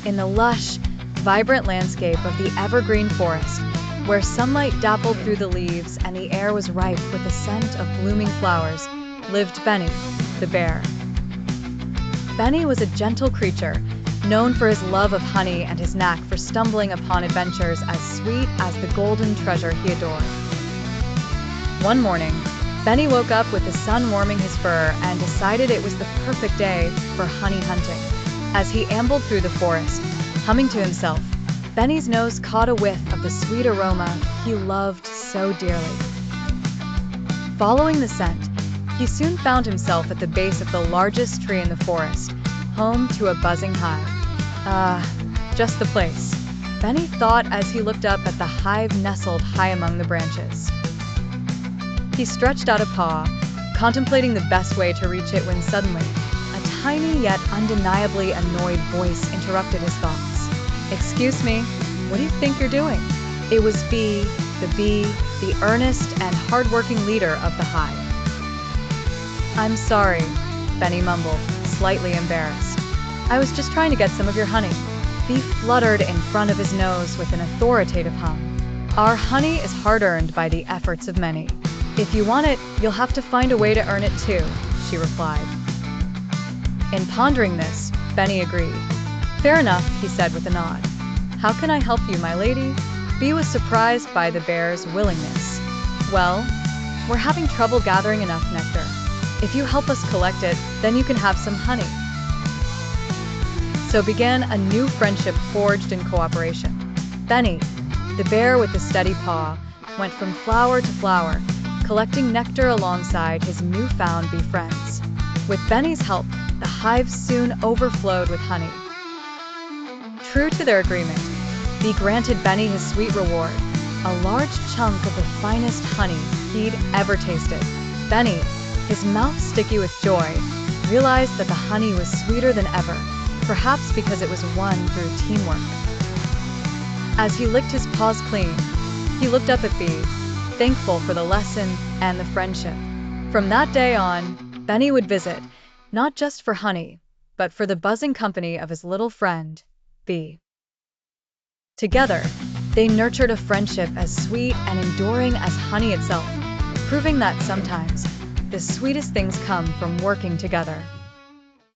in the lush, vibrant landscape of the evergreen forest, where sunlight dappled through the leaves and the air was rife with the scent of blooming flowers, lived Benny, the bear. Benny was a gentle creature, known for his love of honey and his knack for stumbling upon adventures as sweet as the golden treasure he adored. One morning, Benny woke up with the sun warming his fur and decided it was the perfect day for honey hunting. As he ambled through the forest, humming to himself, Benny's nose caught a whiff of the sweet aroma he loved so dearly. Following the scent, he soon found himself at the base of the largest tree in the forest, home to a buzzing hive. Just the place, Benny thought as he looked up at the hive nestled high among the branches. He stretched out a paw, contemplating the best way to reach it when suddenly, a tiny yet undeniably annoyed voice interrupted his thoughts. "Excuse me, what do you think you're doing?" It was Bee, the earnest and hardworking leader of the hive. "I'm sorry," Benny mumbled, slightly embarrassed. "I was just trying to get some of your honey." Bee fluttered in front of his nose with an authoritative hum. "Our honey is hard-earned by the efforts of many. If you want it, you'll have to find a way to earn it too," she replied. In pondering this, Benny agreed. "Fair enough," he said with a nod. "How can I help you, my lady?" Bee was surprised by the bear's willingness. "Well, we're having trouble gathering enough nectar. If you help us collect it, then you can have some honey." So began a new friendship forged in cooperation. Benny, the bear with the steady paw, went from flower to flower, collecting nectar alongside his newfound bee friends. With Benny's help, the hive soon overflowed with honey. True to their agreement, Bee granted Benny his sweet reward, a large chunk of the finest honey he'd ever tasted. Benny, his mouth sticky with joy, realized that the honey was sweeter than ever, perhaps because it was won through teamwork. As he licked his paws clean, he looked up at Bee, thankful for the lesson and the friendship. From that day on, Benny would visit, not just for honey, but for the buzzing company of his little friend, Bee. Together, they nurtured a friendship as sweet and enduring as honey itself, proving that sometimes the sweetest things come from working together.